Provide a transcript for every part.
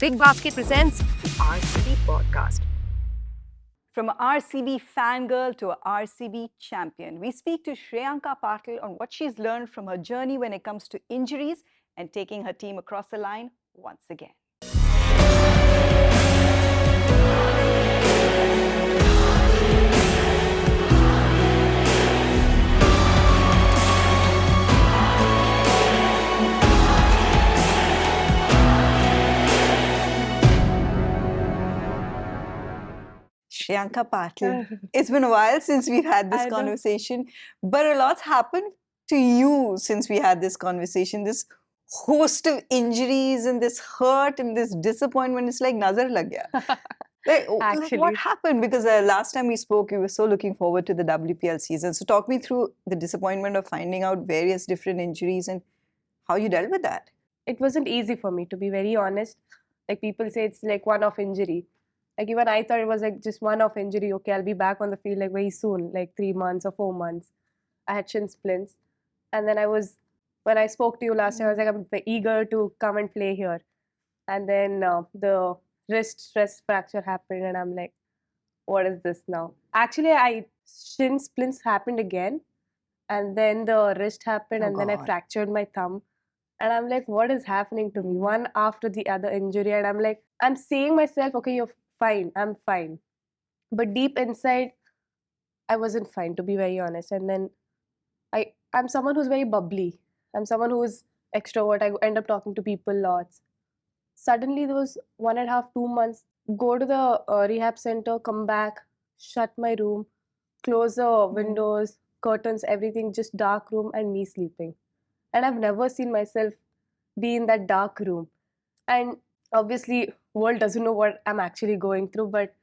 Big Basket presents RCB Podcast. From a RCB fangirl to a RCB champion, we speak to Shreyanka Patil on what she's learned from her journey when it comes to injuries and taking her team across the line once again. Shreyanka Patil. It's been a while since we've had this conversation, but a lot's happened to you since we had this conversation. This host of injuries and this hurt and this disappointment, it's like nazar lag gaya. Like what happened? Because last time we spoke, you were so looking forward to the WPL season. So talk me through the disappointment of finding out various different injuries and how you dealt with that. It wasn't easy for me, to be very honest. Like people say it's like one-off injury. Like even I thought it was like just one-off injury. Okay, I'll be back on the field like very soon, like 3 months or 4 months. I had shin splints. And then when I spoke to you last time, I was like, I'm eager to come and play here. And then the wrist stress fracture happened and I'm like, what is this now? Actually, shin splints happened again. And then the wrist happened and then I fractured my thumb. And I'm like, what is happening to me? One after the other injury. And I'm like, I'm saying myself, okay, you're fine, I'm fine. But deep inside, I wasn't fine, to be very honest. And then I'm someone who's very bubbly. I'm someone who's extrovert. I end up talking to people lots. Suddenly, there was 1.5, 2 months, go to the rehab center, come back, shut my room, close the windows, curtains, everything, just dark room and me sleeping. And I've never seen myself be in that dark room. And obviously, world doesn't know what I'm actually going through, but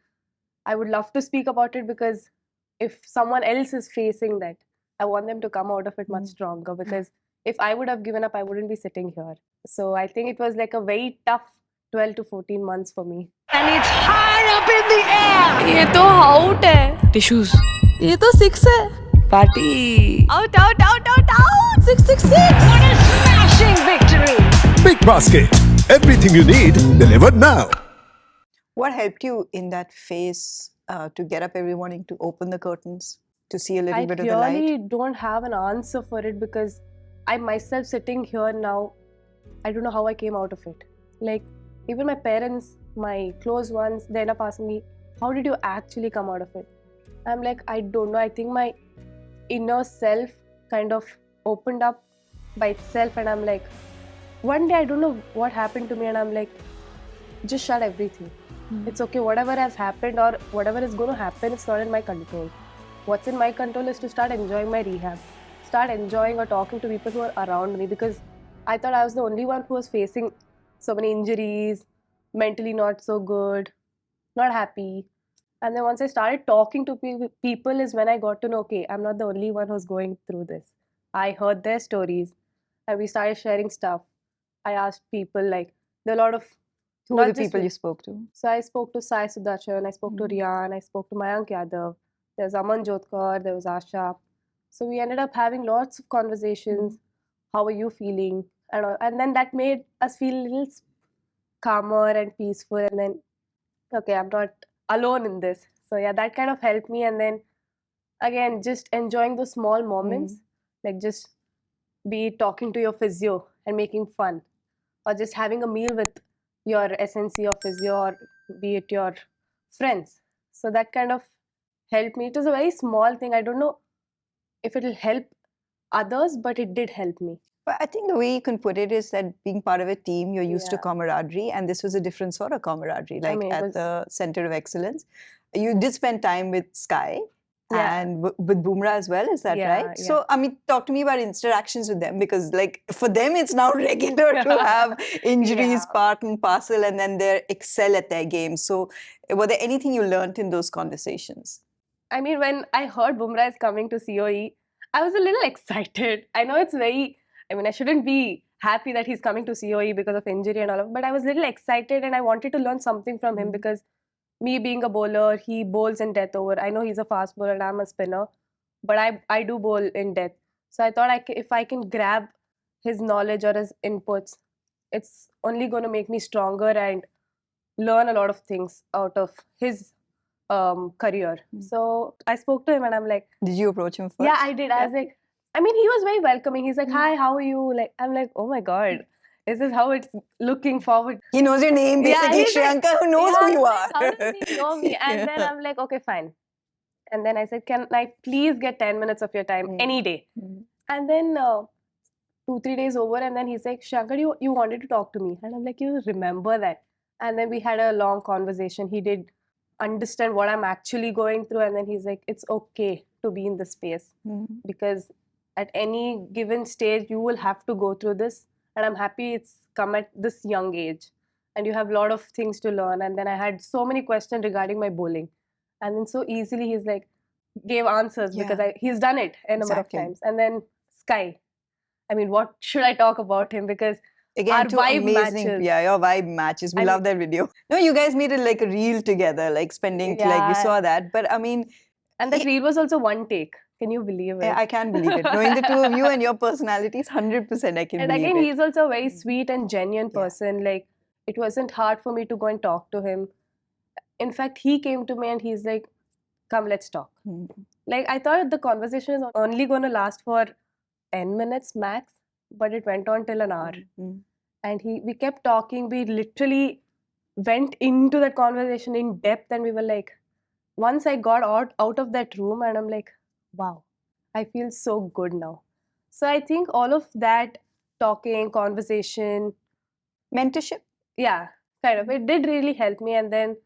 I would love to speak about it because if someone else is facing that, I want them to come out of it much stronger because if I would have given up, I wouldn't be sitting here. So I think it was like a very tough 12 to 14 months for me. And it's high up in the air! ये तो out है tissues ये तो 6 है party Out, out, out, out, out! 666 What a smashing victory! Big Basket. Everything you need delivered now. What helped you in that phase to get up every morning, to open the curtains, to see a little bit of the light? I really don't have an answer for it because I myself sitting here now, I don't know how I came out of it. Like even my parents, my close ones, they end up asking me, how did you actually come out of it? I'm like, I don't know. I think my inner self kind of opened up by itself and I'm like, one day I don't know what happened to me and I'm like, just shut everything. It's okay, whatever has happened or whatever is going to happen, it's not in my control. What's in my control is to start enjoying my rehab, start enjoying or talking to people who are around me because I thought I was the only one who was facing so many injuries, mentally not so good, not happy. And then once I started talking to people is when I got to know, okay, I'm not the only one who's going through this. I heard their stories and we started sharing stuff. I asked people like, there are a lot of... Who were the people you spoke to? So I spoke to Sai Sudachan, I spoke to Rian, I spoke to Mayank Yadav, there was Aman Jotkar, there was Asha. So we ended up having lots of conversations. How are you feeling? And then that made us feel a little calmer and peaceful. And then, okay, I'm not alone in this. So yeah, that kind of helped me. And then again, just enjoying those small moments, like just be talking to your physio and making fun, or just having a meal with your SNC or physio, or be it your friends. So that kind of helped me. It was a very small thing. I don't know if it will help others, but it did help me. But I think the way you can put it is that being part of a team, you're used to camaraderie, and this was a different sort of camaraderie, like at the Center of Excellence. You did spend time with Sky and with Bumrah as well, is that right? Yeah. So, I mean, talk to me about interactions with them, because like for them, it's now regular to have injuries part and parcel, and then they excel at their game. So, were there anything you learned in those conversations? I mean, when I heard Bumrah is coming to COE, I was a little excited. I know it's I shouldn't be happy that he's coming to COE because of injury and all of, but I was a little excited and I wanted to learn something from him because me being a bowler, he bowls in death over. I know he's a fast bowler and I'm a spinner, but I do bowl in death. So I thought if I can grab his knowledge or his inputs, it's only going to make me stronger and learn a lot of things out of his career. So I spoke to him and I'm like, Did you approach him first? yeah, I did. I was like, I mean, he was very welcoming. He's like, hi, how are you? Like, I'm like, oh my God, this is how it's looking forward. He knows your name, Yeah, basically. he's like, Shreyanka, who knows yeah, who you like, are. how does he know me? And then I'm like, okay, fine. And then I said, can I please get 10 minutes of your time any day? And then 2-3 days over, and then he's like, Shankar, you wanted to talk to me. And I'm like, you remember that? And then we had a long conversation. He did understand what I'm actually going through. And then he's like, it's okay to be in this space because at any given stage, you will have to go through this. And I'm happy it's come at this young age. And you have a lot of things to learn. And then I had so many questions regarding my bowling. And then so easily he's like, gave answers because he's done it a number of times. And then Sky. I mean, what should I talk about him? Because Again, our two vibe amazing, matches. yeah, your vibe matches. We love that video. No, you guys made it like a reel together, like spending, like we saw that. But I mean, and that reel was also one take. Can you believe it? I can't believe it. Knowing the two of you and your personalities, 100% I can and believe again, it. he's also a very sweet and genuine person. Like, it wasn't hard for me to go and talk to him. In fact, he came to me and he's like, come, let's talk. Like, I thought the conversation is only going to last for 10 minutes max, but it went on till an hour. And we kept talking. We literally went into that conversation in depth, and we were like, once I got out of that room, and I'm like, wow, I feel so good now. So I think all of that talking, conversation, Mentorship? yeah, kind of, it did really help me. And then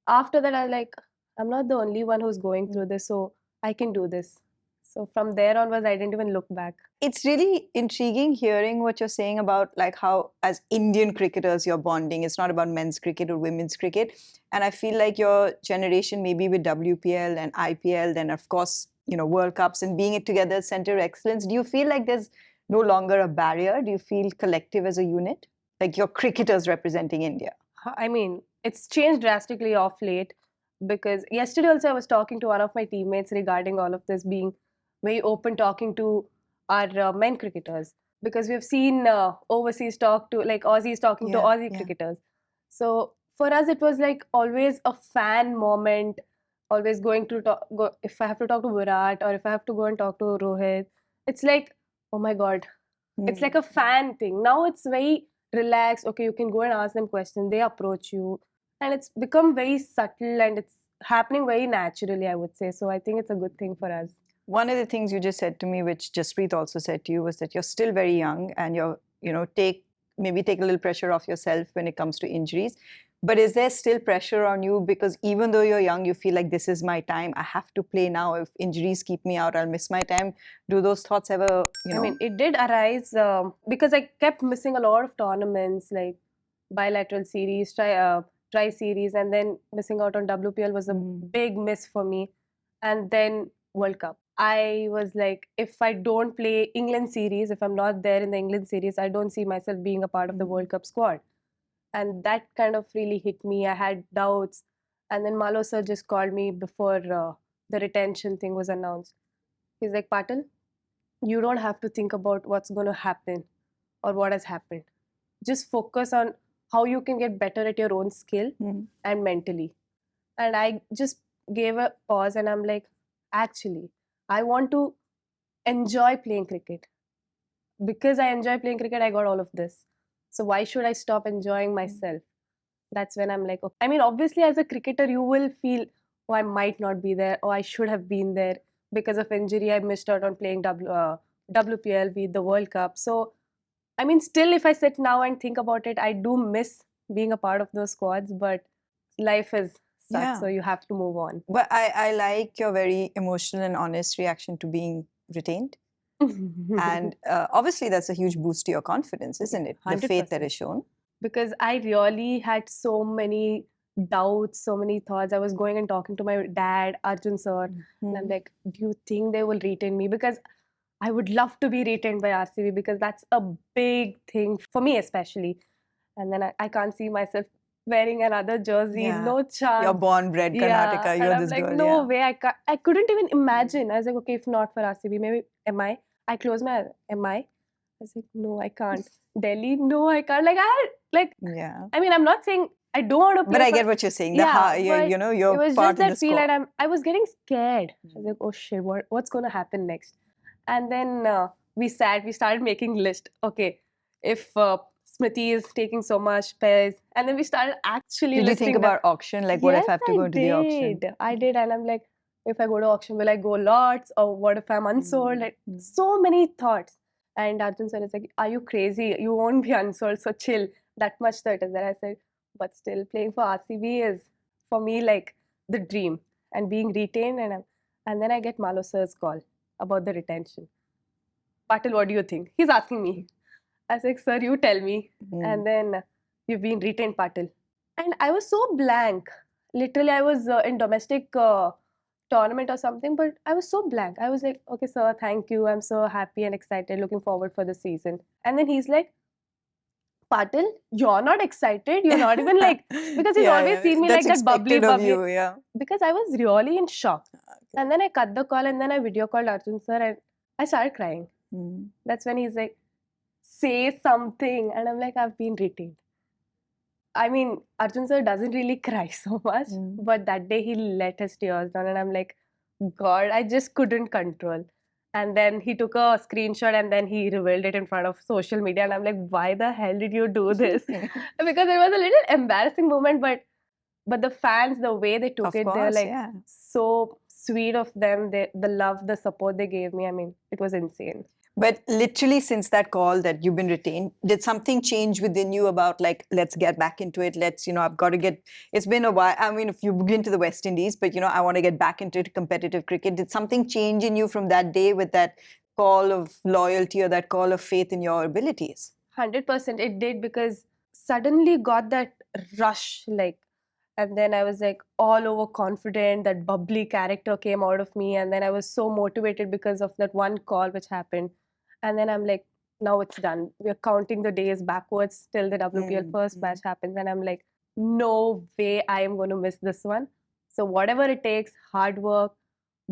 after that, I was like, I'm not the only one who's going through this, so I can do this. So from there onwards, I didn't even look back. It's really intriguing hearing what you're saying about like how as Indian cricketers you're bonding. It's not about men's cricket or women's cricket. And I feel like your generation, maybe with WPL and IPL, then of course, World Cups and being it together as center of excellence, do you feel like there's no longer a barrier? Do you feel collective as a unit? Like you're cricketers representing India? I mean, it's changed drastically off late because yesterday also I was talking to one of my teammates regarding all of this, being very open, talking to our men cricketers, because we've seen overseas talk to like Aussies talking to Aussie cricketers. So for us, it was like always a fan moment, always going to go, if I have to talk to Virat or if I have to go and talk to Rohit, it's like, oh my God, it's like a fan thing. Now it's very relaxed. Okay, you can go and ask them questions. They approach you. And it's become very subtle and it's happening very naturally, I would say. So I think it's a good thing for us. One of the things you just said to me, which Jaspreet also said to you, was that you're still very young and you're, take a little pressure off yourself when it comes to injuries. But is there still pressure on you? Because even though you're young, you feel like this is my time. I have to play now. If injuries keep me out, I'll miss my time. Do those thoughts ever, I mean, it did arise because I kept missing a lot of tournaments, like bilateral series, tri-series, and then missing out on WPL was a big miss for me. And then World Cup. I was like, if I don't play England series, if I'm not there in the England series, I don't see myself being a part of the World Cup squad. And that kind of really hit me. I had doubts. And then Malo sir just called me before the retention thing was announced. He's like, Patil, you don't have to think about what's going to happen or what has happened. Just focus on how you can get better at your own skill and mentally. And I just gave a pause and I'm like, actually, I want to enjoy playing cricket. Because I enjoy playing cricket, I got all of this. So why should I stop enjoying myself? That's when I'm like, okay. I mean, obviously as a cricketer, you will feel, oh, I might not be there, or I should have been there. Because of injury, I missed out on playing WPL with the World Cup. So, I mean, still if I sit now and think about it, I do miss being a part of those squads, but life is such, so you have to move on. But I like your very emotional and honest reaction to being retained. And obviously that's a huge boost to your confidence, isn't it? 100%. The faith that is shown. Because I really had so many doubts, so many thoughts. I was going and talking to my dad, Arjun sir, and I'm like, do you think they will retain me? Because I would love to be retained by RCB because that's a big thing for me especially. And then I can't see myself wearing another jersey, no chance. You're born bred Karnataka, you're and this I'm like, girl. No way, I couldn't even imagine. I was like, okay, if not for RCB, maybe MI. I closed my MI. I was like, no, I can't. Delhi, no, I can't. I mean, I'm not saying I don't want to play But I for- get what you're saying. Yeah, but You're it was part just of that the feel, squad. and I was getting scared. I was like, oh shit, what's going to happen next? And then we started making list. Okay, if Smriti is taking so much pairs, and then we started actually Did you listing think them. about auction? Like, what if I have to go into the auction? I did, and I'm like, if I go to auction, will I go lots, or what if I'm unsold? Like, so many thoughts. And Arjun sir is like, are you crazy? You won't be unsold, so chill. That much certain. Then I said, but still, playing for RCB is for me like the dream, and being retained. And then I get Malo sir's call about the retention. Patil, what do you think? He's asking me. I was like, sir, you tell me. And then you've been retained, Patil. And I was so blank. Literally, I was in domestic tournament or something, but I was so blank. I was like, okay, sir, thank you. I'm so happy and excited, looking forward for the season. And then he's like, Patil, you're not excited. You're not even like, because he's always seen me That's like that bubbly, expected of bubbly. you, yeah. Because I was really in shock. And then I cut the call, and then I video called Arjun sir, and I started crying. That's when he's like, say something. And I'm like, I've been retained. I mean, Arjun sir doesn't really cry so much, but that day he let his tears down, and I'm like, God, I just couldn't control. And then he took a screenshot and then he revealed it in front of social media, and I'm like, why the hell did you do this? Because it was a little embarrassing moment, but the fans, the way they took Of it, they're course, like yeah. so sweet of them. The love, the support they gave me. I mean, it was insane. But literally, since that call that you've been retained, did something change within you about like, let's get back into it? I've got to get, it's been a while. I mean, if you've been to the West Indies, but I want to get back into competitive cricket. Did something change in you from that day with that call of loyalty or that call of faith in your abilities? 100% it did, because suddenly got that rush, like, and then I was like all over confident. That bubbly character came out of me, and then I was so motivated because of that one call which happened. And then I'm like, now it's done. We're counting the days backwards till the WPL first match happens, and I'm like, no way I am going to miss this one. So whatever it takes, hard work,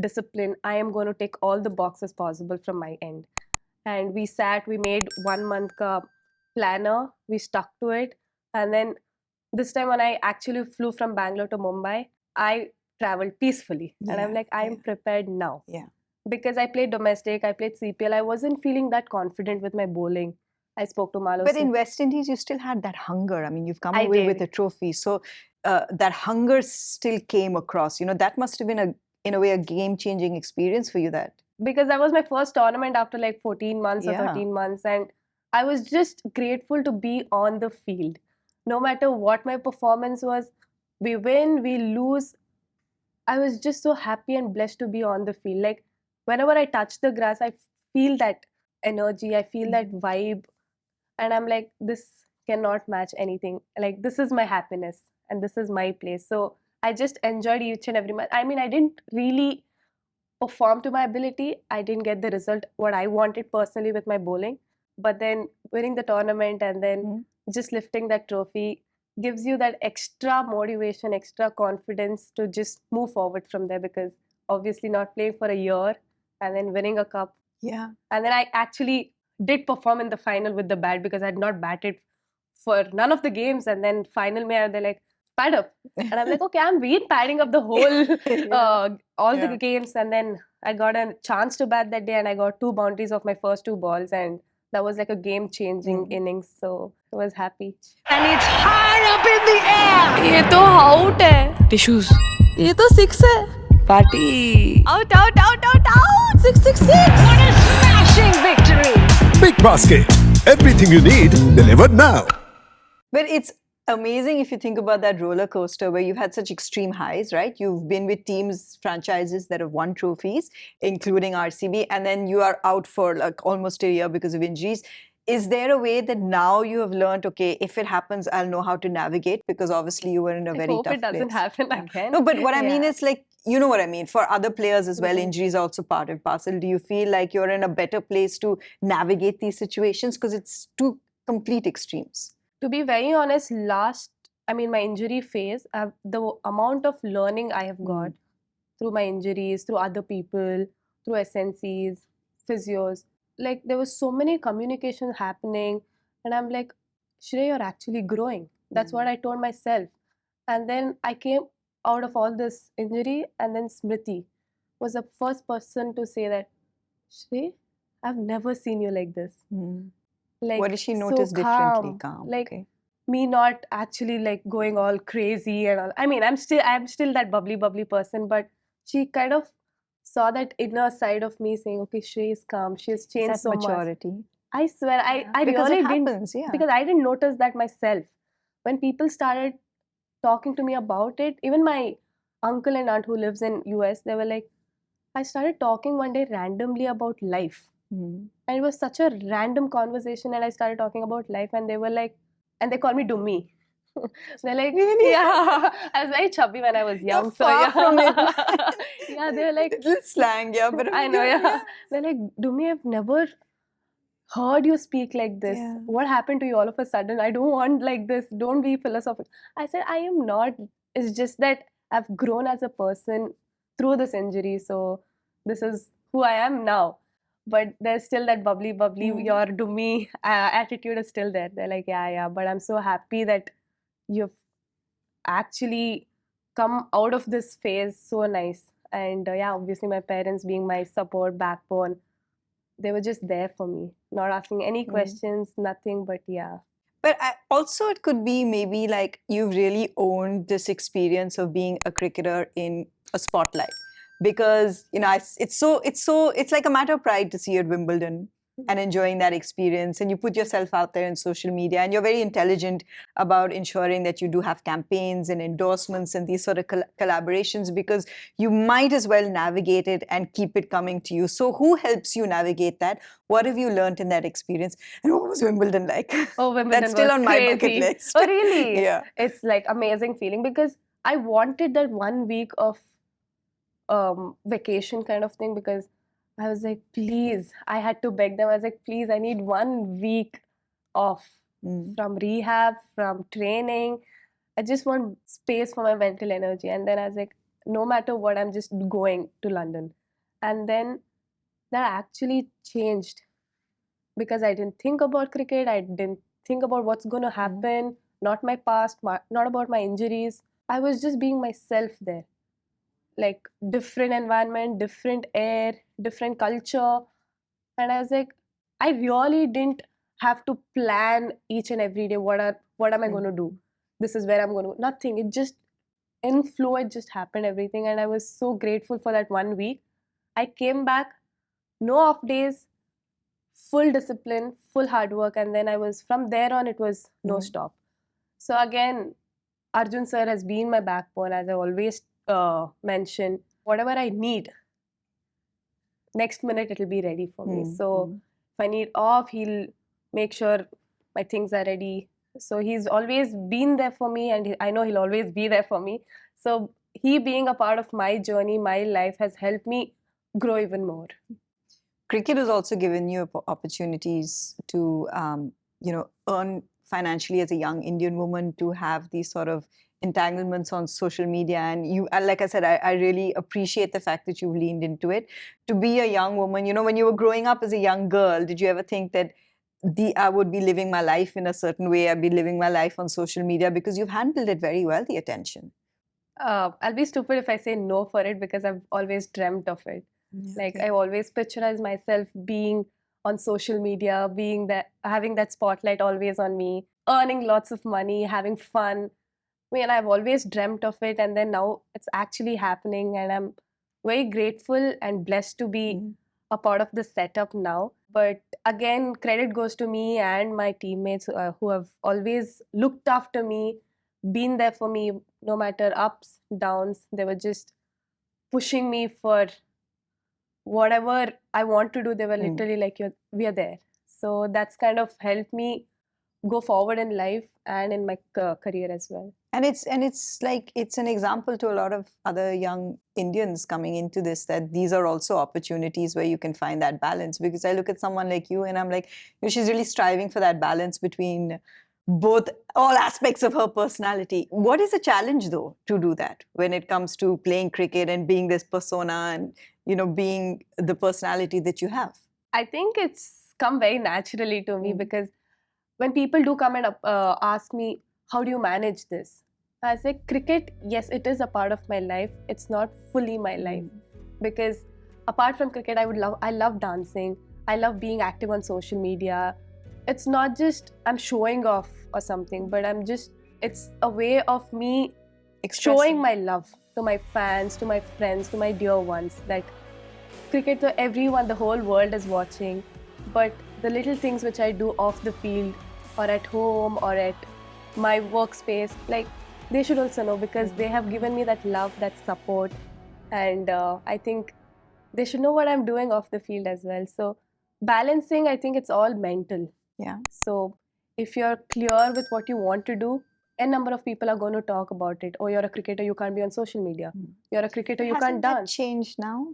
discipline, I am going to tick all the boxes possible from my end. And we made 1 month planner, we stuck to it. And then this time when I actually flew from Bangalore to Mumbai, I traveled peacefully. And I'm like, I'm prepared now. Yeah. Because I played domestic, I played CPL, I wasn't feeling that confident with my bowling. I spoke to Malo. But in West Indies, you still had that hunger. I mean, you've come I away with did. a trophy. So that hunger still came across. That must have been, in a way, a game-changing experience for you, that. Because that was my first tournament after like 14 months or Yeah. 13 months. And I was just grateful to be on the field. No matter what my performance was, we win, we lose, I was just so happy and blessed to be on the field. Like, whenever I touch the grass, I feel that energy, I feel that vibe. And I'm like, this cannot match anything. Like, this is my happiness and this is my place. So I just enjoyed each and every match. I mean, I didn't really perform to my ability. I didn't get the result what I wanted personally with my bowling. But then winning the tournament and then just lifting that trophy gives you that extra motivation, extra confidence to just move forward from there, because obviously not playing for a year and then winning a cup. Yeah. And then I actually did perform in the final with the bat, because I had not batted for none of the games. And then final mein, they're like, pad up. And I'm like, okay, I'm been padding up the whole, all the games. And then I got a chance to bat that day, and I got 2 boundaries of my first 2 balls. And that was like a game-changing innings. So I was happy. And it's high up in the air. ये तो out है tissues ये तो 6 है party Out, out, out, out, out. 666 What a smashing victory. Big Basket. Everything you need delivered now. But it's amazing if you think about that roller coaster where you've had such extreme highs, right? You've been with teams, franchises that have won trophies, including RCB, and then you are out for like almost a year because of injuries. Is there a way that now you have learned, okay, if it happens, I'll know how to navigate? Because obviously you were in a very hope tough it doesn't place. happen again. No, but what I mean Yeah. is like, you know what I mean? For other players as well, injuries are also part and parcel. Do you feel like you're in a better place to navigate these situations? Because it's two complete extremes. To be very honest, my injury phase, the amount of learning I have got through my injuries, through other people, through SNCs, physios, like there was so many communication happening, and I'm like, Shreya, you're actually growing. That's what I told myself. And then I came out of all this injury, and then Smriti was the first person to say that, Shri, I've never seen you like this. Like, What did she so notice differently? calm. Like, Okay. me not actually like going all crazy and all. I mean, I'm still that bubbly person, but she kind of saw that inner side of me saying, okay, she is calm, she has Is changed that so much. maturity? I swear, I Because really it didn't, happens, yeah. because I didn't notice that myself. When people started talking to me about it, even my uncle and aunt who lives in US, they were like, I started talking one day randomly about life. Mm. And it was such a random conversation, and I started talking about life, and they were like, and they call me Dummy. They're like, Really? yeah, I was very chubby when I was young. You're So far yeah, from it. yeah, they're like, Little slang, yeah, but I know, good, yeah. They're like, Dummy, I've never heard you speak like this. Yeah. What happened to you all of a sudden? I don't want like this. Don't be philosophical. I said, I am not. It's just that I've grown as a person through this injury. So this is who I am now. But there's still that bubbly, your do me attitude is still there. They're like, yeah. But I'm so happy that you've actually come out of this phase so nice. And yeah, obviously my parents being my support backbone, they were just there for me, not asking any questions, nothing, but yeah. But also, it could be maybe like you've really owned this experience of being a cricketer in a spotlight, because it's like a matter of pride to see you at Wimbledon and enjoying that experience, and you put yourself out there in social media, and you're very intelligent about ensuring that you do have campaigns and endorsements and these sort of collaborations, because you might as well navigate it and keep it coming to you. So who helps you navigate that? What have you learned in that experience? And what was Wimbledon like? Oh, Wimbledon That's still was on my crazy. bucket list. Oh, really? Yeah. It's like amazing feeling, because I wanted that 1 week of vacation kind of thing, because I was like, please, I had to beg them. I was like, please, I need 1 week off from rehab, from training. I just want space for my mental energy. And then I was like, no matter what, I'm just going to London. And then that actually changed, because I didn't think about cricket. I didn't think about what's going to happen, not my past, not about my injuries. I was just being myself there. Like, different environment, different air, different culture. And I was like, I really didn't have to plan each and every day, what am I going to do? This is where I'm going to go. Nothing. It just, in flow, it just happened, everything. And I was so grateful for that 1 week. I came back, no off days, full discipline, full hard work. And then from there on, it was no stop. So again, Arjun sir has been my backbone, as I always mention. Whatever I need, next minute it'll be ready for me. So if I need off, he'll make sure my things are ready. So he's always been there for me, and I know he'll always be there for me. So he being a part of my journey, my life, has helped me grow even more. Cricket has also given you opportunities to, earn financially as a young Indian woman, to have these sort of entanglements on social media. And you, like I said, I really appreciate the fact that you've leaned into it. To be a young woman, when you were growing up as a young girl, did you ever think that I would be living my life in a certain way? I'd be living my life on social media, because you've handled it very well, the attention. I'll be stupid if I say no for it, because I've always dreamt of it. Like, I always picturized myself being on social media, having that spotlight always on me, earning lots of money, having fun. I mean, I've always dreamt of it, and then now it's actually happening, and I'm very grateful and blessed to be a part of the setup now. But again, credit goes to me and my teammates who have always looked after me, been there for me, no matter ups, downs. They were just pushing me for whatever I want to do. They were literally like, we are there. So that's kind of helped me go forward in life and in my career as well. And it's like, it's an example to a lot of other young Indians coming into this, that these are also opportunities where you can find that balance. Because I look at someone like you and I'm like, she's really striving for that balance between all aspects of her personality. What is the challenge, though, to do that when it comes to playing cricket and being this persona and, being the personality that you have? I think it's come very naturally to me, because when people do come and ask me, how do you manage this? I was like, cricket, yes, it is a part of my life. It's not fully my life. Because apart from cricket, I love dancing. I love being active on social media. It's not just I'm showing off or something, but it's a way of me showing my love to my fans, to my friends, to my dear ones, that cricket to everyone, the whole world is watching. But the little things which I do off the field or at home or at my workspace, like, they should also know, because they have given me that love, that support, and I think they should know what I'm doing off the field as well. So balancing, I think it's all mental. Yeah. So if you're clear with what you want to do, a number of people are going to talk about it. Oh, you're a cricketer, you can't be on social media. You're a cricketer, you can't Hasn't that dance. changed now?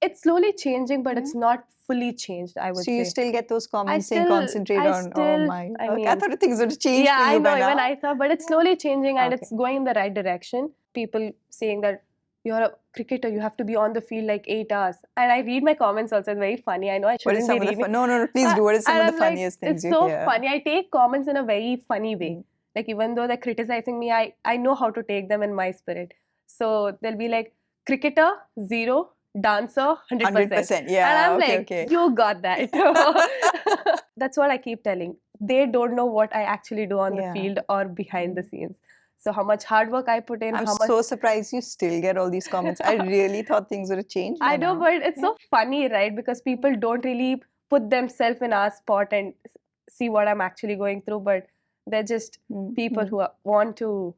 It's slowly changing, but it's not fully changed, I would So say. you still get those comments saying still- concentrate I on, oh still- my. I Okay, I mean- thought things would have changed Yeah, for you I know, by now. even I thought, but it's slowly changing and Okay. it's going in the right direction. People saying that you're a cricketer, you have to be on the field like 8 hours. And I read my comments also, it's very funny. I know I What shouldn't is some be of the reading. fun? No, please do. What is some And of the I'm like, funniest things it's you so hear? funny. I take comments in a very funny way. Like, even though they're criticizing me, I know how to take them in my spirit. So they'll be like, cricketer, 0, dancer, 100%. 100%. Yeah. And I'm okay, like, okay. you got that. That's what I keep telling. They don't know what I actually do on the Yeah. field or behind the scenes. So how much hard work I put in, I'm how much... so surprised you still get all these comments. I really thought things would have changed. I by know, now. but it's so funny, right? Because people don't really put themselves in our spot and see what I'm actually going through, but they're just people who want to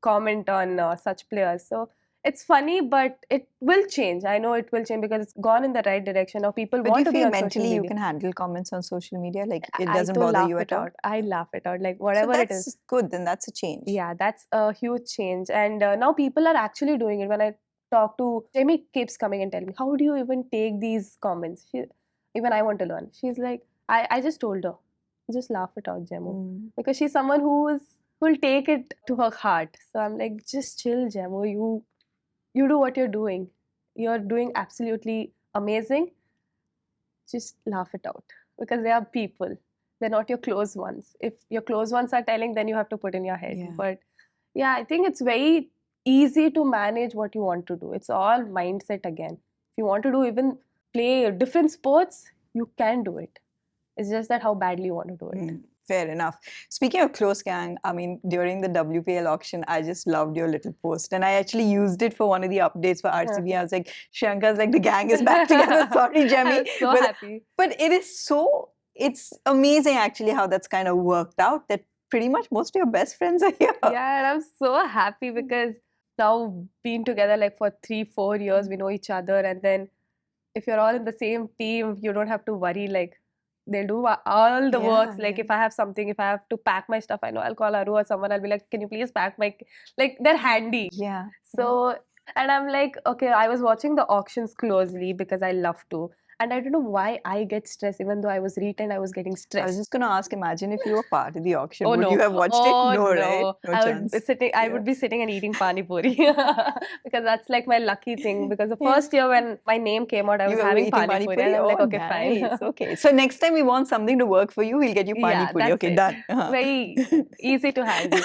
comment on such players. So it's funny, but it will change. I know it will change because it's gone in the right direction. Now people But do want you to be feel on social mentally media. you can handle comments on social media? Like it I doesn't don't bother laugh you it at all? out. I laugh it out. Like So whatever it that's is. good. Then that's a change. Yeah, that's a huge change. And now people are actually doing it. When I talk to Jamie, keeps coming and telling me, how do you even take these comments? Even I want to learn. She's like, I just told her, just laugh it out, Jemu. Because she's someone who'll take it to her heart. So I'm like, just chill, Jemu. You do what you're doing. You're doing absolutely amazing. Just laugh it out. Because they are people. They're not your close ones. If your close ones are telling, then you have to put in your head. Yeah. But yeah, I think it's very easy to manage what you want to do. It's all mindset again. If you want to do even play different sports, you can do it. It's just that how badly you want to do it. Fair enough. Speaking of close gang, I mean, during the WPL auction, I just loved your little post. And I actually used it for one of the updates for RCB. I was like, Shreyanka's like, the gang is back together. Sorry, Jemmy. I was so happy. But it's amazing actually how that's kind of worked out, that pretty much most of your best friends are here. Yeah, and I'm so happy because now being together like for 3-4 years, we know each other. And then if you're all in the same team, you don't have to worry, like, they'll do all the works. Like, if I have something, if I have to pack my stuff, I know I'll call Aru or someone. I'll be like, can you please pack my... Like, they're handy. Yeah. So, and I'm like, okay, I was watching the auctions closely because I love to. And I don't know why I get stressed. Even though I was retained, I was getting I was stressed. just going to ask, imagine if you were part of the auction. Oh, would no. you have watched Oh, it? No, right? no. No I chance. would be sitting and eating pani puri. Because that's like my lucky thing. Because the first year when my name came out, I was You were having eating pani puri. And I'm like, okay, nice. fine. Okay. So next time we want something to work for you, we'll get you pani Yeah, puri. that's Okay, it. done. Very easy to handle.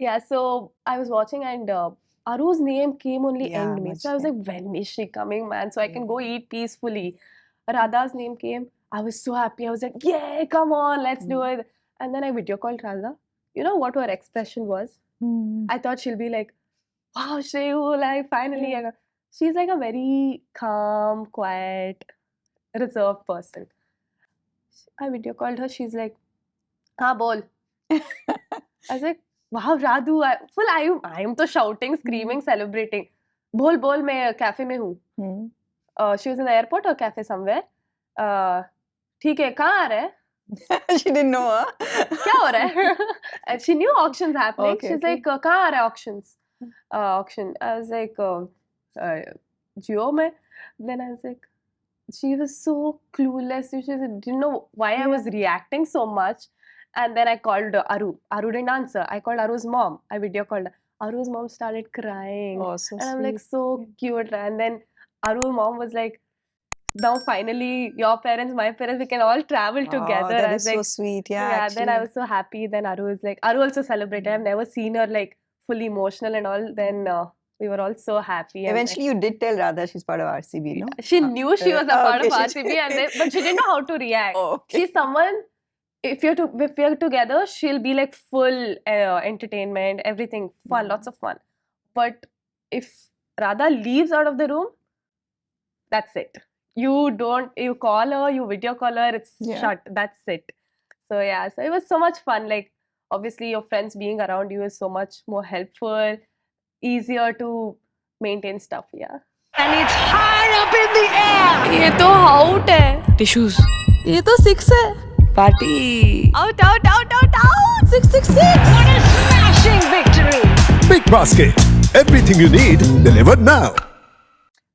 Yeah, so I was watching and Aru's name came only end me. So I was like, when is she coming, man? So I can go eat peacefully. Radha's name came. I was so happy. I was like, yay, come on, let's do it. And then I video called Radha. You know what her expression was? I thought she'll be like, wow, Shreyu, like finally. And she's like a very calm, quiet, reserved person. I video called her. She's like, हाँ बोल. I was like, wow, Radhu, I am तो shouting, screaming, celebrating. बोल बोल मैं cafe में हूँ. She was in the airport or cafe somewhere. ठीक है, कहाँ आ रहा है? She didn't know, huh? क्या हो रहा है? And she knew auctions happening. Okay, She's like, कहाँ आ रहा है auctions? Auction. I was like, Jio में. Then I was like, she was so clueless. She didn't know why I was reacting so much. And then I called Aru. Aru didn't answer. I called Aru's mom. I video called her. Aru's mom started crying. Oh, so and I'm like, sweet. so cute. And then Aru's mom was like, now finally your parents, my parents, we can all travel together. That I is was so like, sweet. Yeah, yeah, then I actually. was so happy. Then Aru also celebrated. I've never seen her like fully emotional and all. Then we were all so happy. And Eventually, you did tell Radha she's part of RCB, no? she knew she was a part okay, of RCB, and then, but she didn't know how to react. okay. She's someone. If you're together, she'll be like full entertainment, everything fun, lots of fun. But if Radha leaves out of the room, that's it. You call her, you video call her, it's shut. That's it. So yeah, so it was so much fun. Like obviously your friends being around you is so much more helpful, easier to maintain stuff. Yeah. And it's high up in the air. ये तो out है tissues ये तो six है party Out, out, out, out, out. 666 What a smashing victory. Big Basket. Everything you need delivered now.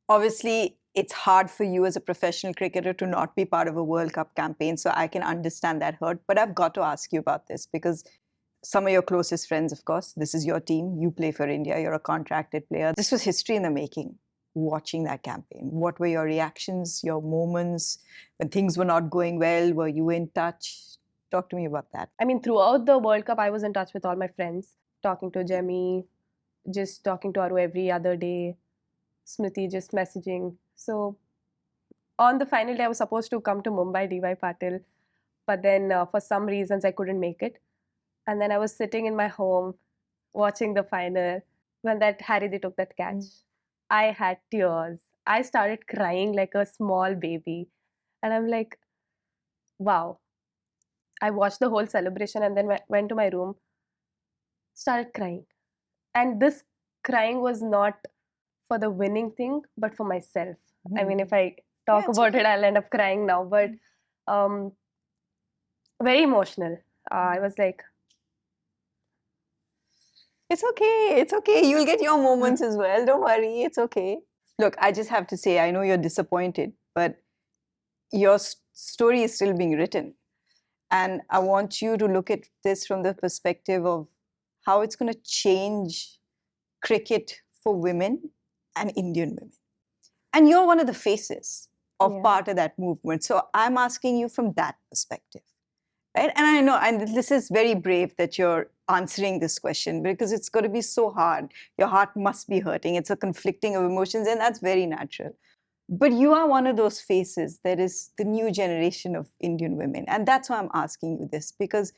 Obviously, it's hard for you as a professional cricketer to not be part of a World Cup campaign, so I can understand that hurt. But I've got to ask you about this because some of your closest friends, of course, this is your team. You play for India. You're a contracted player. This was history in the making, watching that campaign. What were your reactions, your moments when things were not going well? Were you in touch? Talk to me about that. I mean, throughout the World Cup, I was in touch with all my friends, talking to Jemmy, just talking to Aru every other day, Smriti just messaging. So on the final day, I was supposed to come to Mumbai, DY Patil, but then for some reasons I couldn't make it. And then I was sitting in my home watching the final when that Harry took that catch. I had tears. I started crying like a small baby. And I'm like, wow. I watched the whole celebration and then went to my room, started crying. And this crying was not for the winning thing, but for myself. I mean, if I talk about it, I'll end up crying now. But very emotional. I was like, it's okay. It's okay. You'll get your moments as well. Don't worry. It's okay. Look, I just have to say, I know you're disappointed, but your story is still being written. And I want you to look at this from the perspective of how it's going to change cricket for women and Indian women. And you're one of the faces of part of that movement. So I'm asking you from that perspective. Right? And I know, and this is very brave that you're answering this question because it's going to be so hard. Your heart must be hurting. It's a conflicting of emotions, and that's very natural. But you are one of those faces that is the new generation of Indian women. And that's why I'm asking you this, because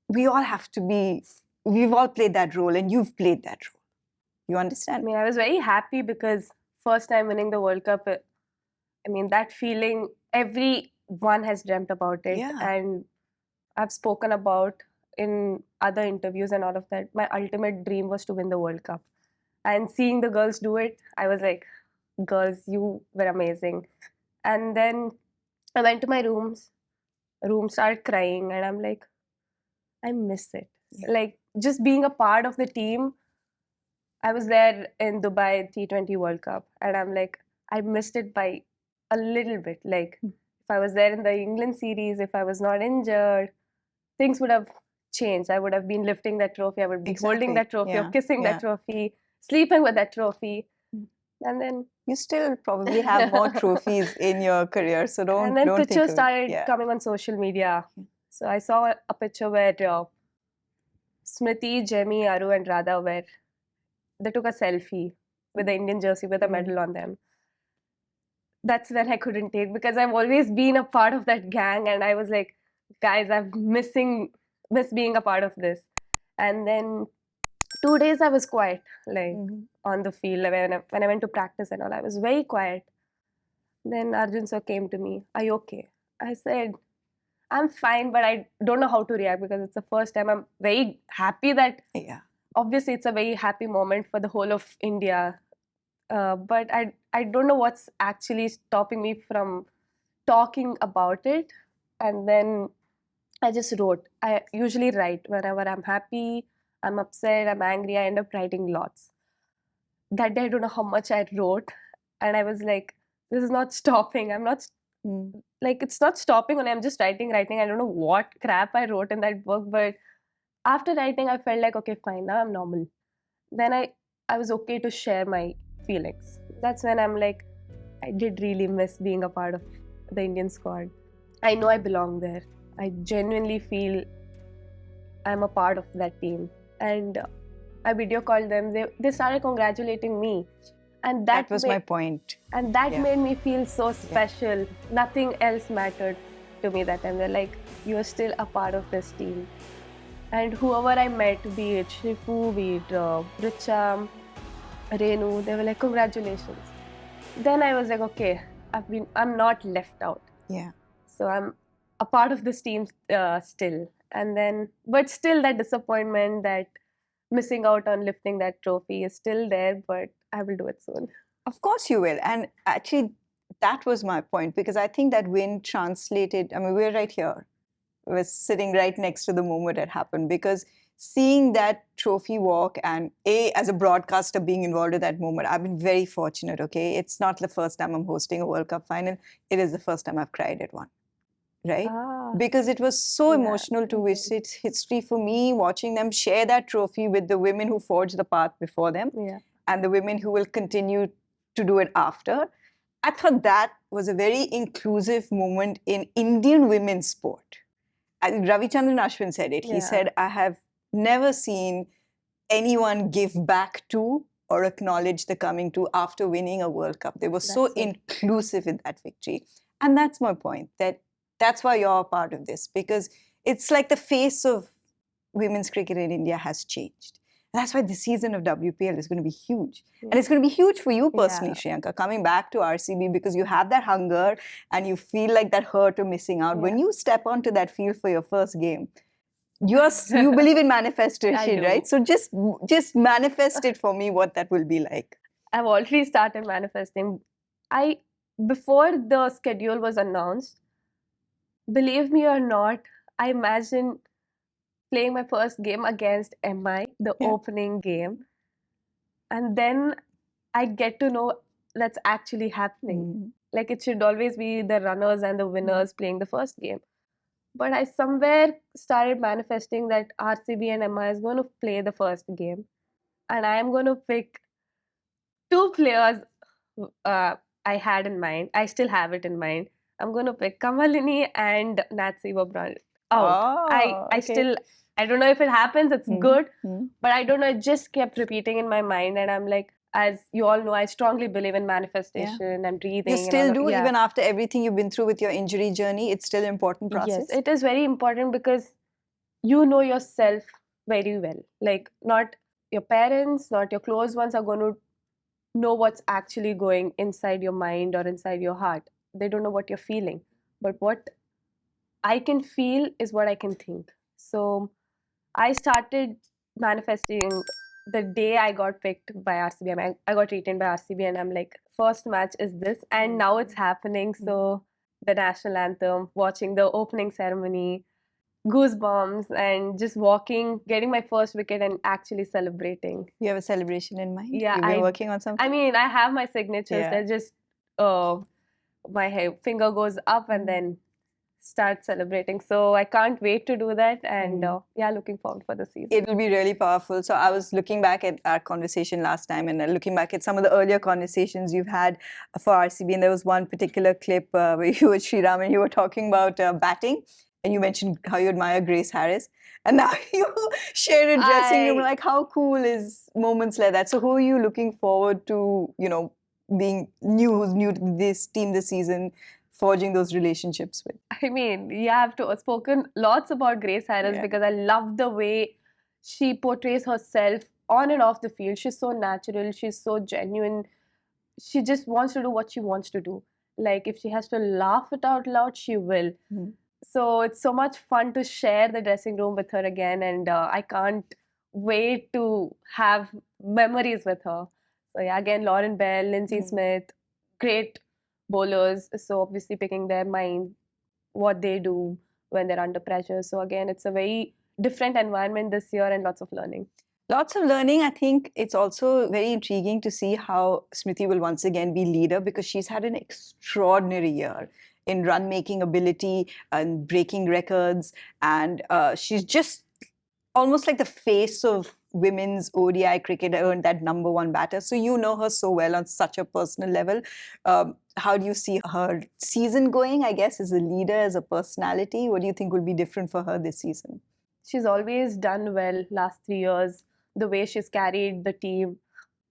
we all have to be, we've all played that role and you've played that role. You understand? I mean, I was very happy because first time winning the World Cup, I mean, that feeling, everyone has dreamt about it. And I've spoken about in other interviews and all of that. My ultimate dream was to win the World Cup. And seeing the girls do it, I was like, girls, you were amazing. And then I went to my room, started crying, and I'm like, I miss it. Like, just being a part of the team. I was there in Dubai T20 World Cup, and I'm like, I missed it by a little bit. Like, if I was there in the England series, if I was not injured, things would have changed. I would have been lifting that trophy. I would be holding that trophy or kissing that trophy, sleeping with that trophy. And then you still probably have more trophies in your career, so don't. And then don't pictures started coming on social media. So I saw a picture where Smriti, Jemmy, Aru, and Radha they took a selfie with the Indian jersey with a medal on them. That's when I couldn't take, because I've always been a part of that gang, and I was like, guys, I'm miss being a part of this. And then 2 days I was quiet, like on the field when I went to practice and all. I was very quiet. Then Arjun sir came to me, "Are you okay?" I said, "I'm fine, but I don't know how to react because it's the first time." I'm very happy that obviously it's a very happy moment for the whole of India, but I don't know what's actually stopping me from talking about it. And then I just wrote. I usually write whenever I'm happy, I'm upset, I'm angry. I end up writing lots. That day I don't know how much I wrote, and I was like, this is not stopping. I'm not like, it's not stopping only. I'm just writing. I don't know what crap I wrote in that book, but after writing, I felt like, okay, fine, now I'm normal. Then I was okay to share my feelings. That's when I'm like, I did really miss being a part of the Indian squad. I know I belong there. I genuinely feel I'm a part of that team. And I video called them. They started congratulating me. And That was my point. And that Yeah. made me feel so special. Nothing else mattered to me that time. They're like, you're still a part of this team. And whoever I met, be it Shrifu, be it Richa, Renu, they were like, congratulations. Then I was like, okay, I'm not left out. Yeah. So I'm a part of this team still. And then, but still that disappointment, that missing out on lifting that trophy is still there, but I will do it soon. Of course you will. And actually, that was my point, because I think that win translated. I mean, we're right here. We're sitting right next to the moment it happened, because seeing that trophy walk and as a broadcaster being involved in that moment, I've been very fortunate, okay? It's not the first time I'm hosting a World Cup final. It is the first time I've cried at one, right? Because it was so emotional to which it's history for me, watching them share that trophy with the women who forged the path before them and the women who will continue to do it after. I thought that was a very inclusive moment in Indian women's sport. Ravichandran Ashwin said it. He said, I have never seen anyone give back to or acknowledge the coming to after winning a World Cup. They were so inclusive in that victory. And that's my point, that's why you're a part of this, because it's like the face of women's cricket in India has changed. That's why this season of WPL is going to be huge. And it's going to be huge for you personally, Shreyanka, coming back to RCB, because you have that hunger and you feel like that hurt or missing out. When you step onto that field for your first game, you believe in manifestation, right? So just manifest it for me, what that will be like. I've already started manifesting. Before the schedule was announced, believe me or not, I imagined playing my first game against MI, the opening game. And then I get to know that's actually happening. Like, it should always be the runners and the winners playing the first game. But I somewhere started manifesting that RCB and MI is going to play the first game. And I am going to pick two players I had in mind. I still have it in mind. I'm going to pick Kamalini and Natsiva Brand out. I don't know if it happens, it's good, but I don't know, it just kept repeating in my mind. And I'm like, as you all know, I strongly believe in manifestation and breathing. You still do, even after everything you've been through with your injury journey, it's still an important process? Yes, it is very important, because you know yourself very well. Like, not your parents, not your close ones are going to know what's actually going inside your mind or inside your heart. They don't know what you're feeling. But what I can feel is what I can think. So I started manifesting the day I got picked by RCB. I got retained by RCB, and I'm like, first match is this, and now it's happening. So the national anthem, watching the opening ceremony, goosebumps, and just walking, getting my first wicket and actually celebrating. You have a celebration in mind? Yeah. You've been working on something? I mean, I have my signatures. They're just, my finger goes up and then start celebrating. So I can't wait to do that, and looking forward for the season. It will be really powerful. So I was looking back at our conversation last time and looking back at some of the earlier conversations you've had for RCB, and there was one particular clip where you with Sriram and you were talking about batting, and you mentioned how you admire Grace Harris, and now you share a dressing room. Like, how cool is moments like that? So who are you looking forward to, being who's new to this team this season, forging those relationships with? I mean, you have spoken lots about Grace Harris, because I love the way she portrays herself on and off the field. She's so natural. She's so genuine. She just wants to do what she wants to do. Like, if she has to laugh it out loud, she will. So it's so much fun to share the dressing room with her again, and I can't wait to have memories with her. So yeah, again, Lauren Bell, Lindsay Smith, great bowlers. So obviously picking their mind, what they do when they're under pressure. So again, it's a very different environment this year and lots of learning. Lots of learning. I think it's also very intriguing to see how Smriti will once again be leader, because she's had an extraordinary year in run-making ability and breaking records. And she's just almost like the face of women's ODI cricket earned that #1 batter. So you know her so well on such a personal level. How do you see her season going, I guess, as a leader, as a personality? What do you think will be different for her this season? She's always done well last 3 years. The way she's carried the team,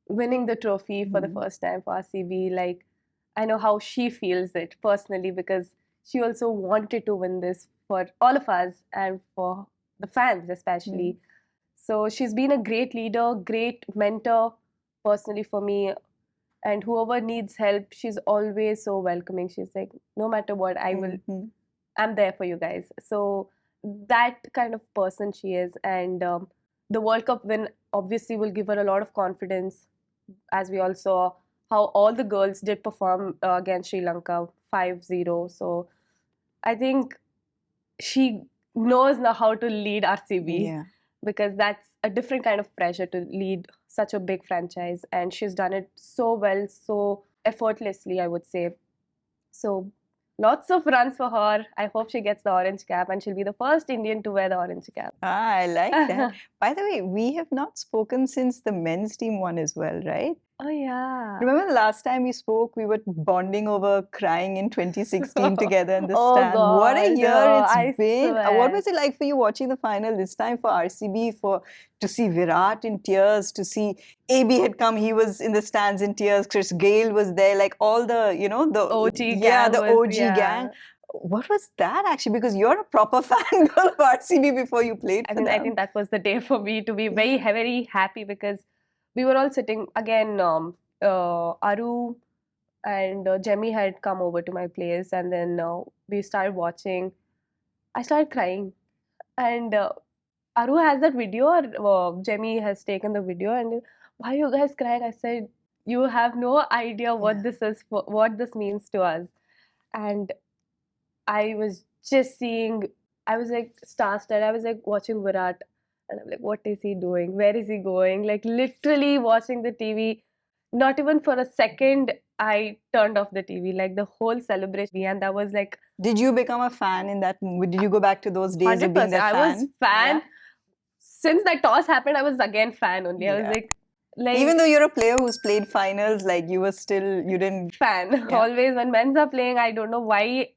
winning the trophy for the first time for RCB, like I know how she feels it personally because she also wanted to win this for all of us and for the fans especially. So she's been a great leader, great mentor personally for me. And whoever needs help, she's always so welcoming. She's like, no matter what, I'm there for you guys. So that kind of person she is. And the World Cup win obviously will give her a lot of confidence, as we all saw how all the girls did perform against Sri Lanka 5-0. So I think she knows now how to lead RCB because that's a different kind of pressure to lead such a big franchise. And she's done it so well, so effortlessly, I would say. So lots of runs for her. I hope she gets the orange cap and she'll be the first Indian to wear the orange cap. I like that. By the way, we have not spoken since the men's team won as well, right? Oh, yeah. Remember the last time we spoke, we were bonding over crying in 2016 together in the Oh, stand. What a God, year I it's been. What swear. was it like for you watching the final this time for RCB, to see Virat in tears, to see AB had come, he was in the stands in tears, Chris Gayle was there, like all the, the OG yeah, gang the was- OG yeah. gang. What was that actually? Because you're a proper fan girl of RCB before you played for them. I think that was the day for me to be very, very happy because we were all sitting again. Aru and Jemmy had come over to my place, and then we started watching. I started crying, and Aru has that video, or Jemmy has taken the video, and why are you guys crying? I said, you have no idea what this is, what this means to us, and I was just seeing. I was like star-studded. I was like watching Virat, and I'm like, what is he doing? Where is he going? Like literally watching the TV. Not even for a second, I turned off the TV. Like the whole celebration, and that was like Did you become a fan in that movie? Did you go back to those days of being 100%. that I fan? was fan. Yeah. Since that toss happened, I was again fan only. I was Yeah. like Even though you're a player who's played finals, like you didn't. fan. Yeah. Always when men's are playing, I don't know why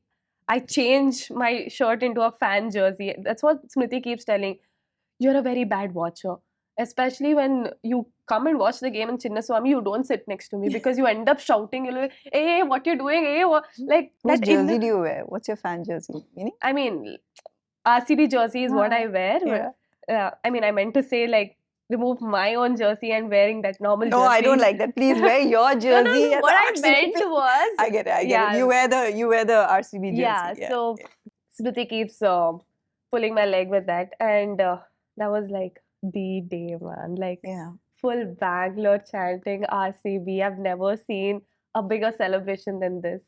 I change my shirt into a fan jersey. That's what Smriti keeps telling. You're a very bad watcher. Especially when you come and watch the game in Chinnaswamy, you don't sit next to me because you end up shouting. You're like, hey, what you doing? Hey, what? Like Whose that in jersey the, do you wear? What's your fan jersey? Meaning? I mean, RCB jersey is what I wear. Yeah. But, I mean, I meant to say like remove my own jersey and wearing that normal No, jersey. I don't like that. Please wear your jersey. No, as what I RCB. meant was I get it. yeah. it. You wear the RCB jersey. Yeah, so Smriti keeps pulling my leg with that, and that was like the day, man. Like full Bangalore chanting RCB. I've never seen a bigger celebration than this.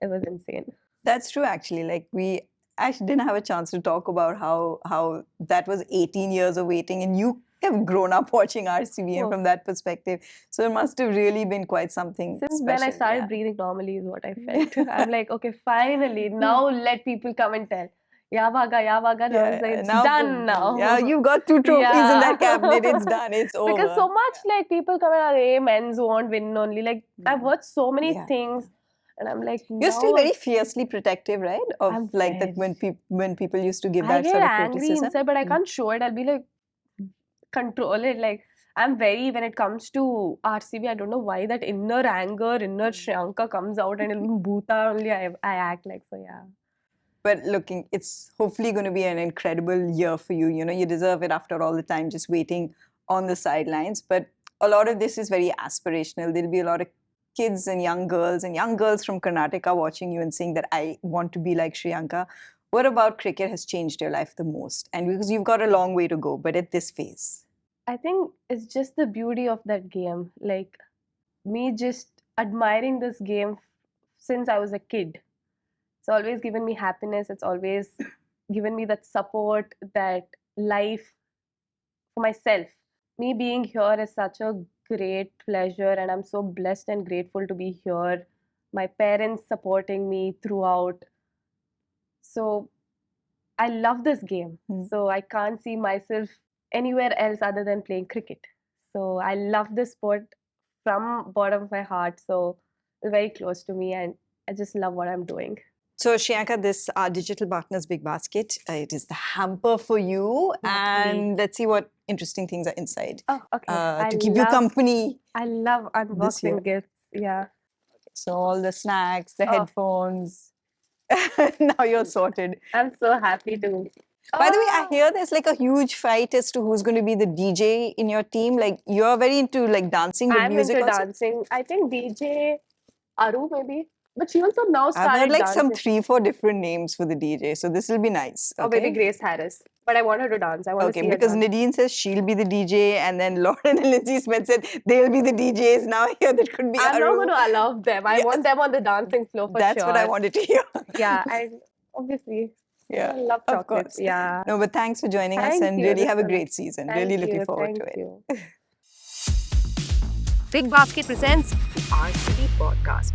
It was insane. That's true, actually. Like we actually didn't have a chance to talk about how that was 18 years of waiting, and you have grown up watching RCB and from that perspective. So it must have really been quite something. Since special. when I started breathing normally is what I felt. I'm like, okay, finally, now let people come and tell. Yavaga. I was like, it's done now. Yeah, you've got 2 trophies in that cabinet. It's done. It's over. Because so much like people come and hey, men's won't win only. Like I've heard so many things, and I'm like, you're still very fiercely protective, right? Of like that when people used to give that sort of I get angry criticism. inside, but I can't show it. I'll be like, control it. Like I'm very when it comes to RCB, I don't know why that inner anger, inner Shreyanka comes out, and in Bhuta only I act like so. Yeah. But looking, it's hopefully going to be an incredible year for you. You know, you deserve it after all the time just waiting on the sidelines. But a lot of this is very aspirational. There'll be a lot of kids and young girls from Karnataka watching you and saying that I want to be like Shreyanka. What about cricket has changed your life the most? And because you've got a long way to go, but at this phase. I think it's just the beauty of that game. Like me just admiring this game since I was a kid. It's always given me happiness. It's always given me that support, that life for myself. Me being here is such a great pleasure, and I'm so blessed and grateful to be here. My parents supporting me throughout. So I love this game. So I can't see myself anywhere else other than playing cricket. So I love this sport from bottom of my heart. So it's very close to me, and I just love what I'm doing. So, Shreyanka, this our digital partners Big Basket. It is the hamper for you, and let's see what interesting things are inside Oh, okay. to keep you company. I love unboxing gifts. Yeah. So all the snacks, the Oh. headphones. Now you're sorted. I'm so happy to. By the way, I Oh, hear there's like a huge fight as to who's going to be the DJ in your team. Like you're very into like dancing, but I'm music into also. dancing. I think DJ Aru maybe, but she also now I've started heard like dancing. some 3-4 different names for the DJ, so this will be nice. Or maybe Okay. Grace Harris. But I want her to dance. I want to Okay, see her because dance. Nadine says she'll be the DJ, and then Lauren and Lindsay Smith said they'll be the DJs. Now here that could be I'm not Aru. going to allow them. I want them on the dancing floor for That's sure. what I wanted to hear. Yeah, I obviously Yeah, I love of chocolates. course. Yeah. No, but thanks for joining us, Thank and you. really This have a was great season. Thank Really looking you, forward to thank it. you. Big Basket presents RCB Podcast.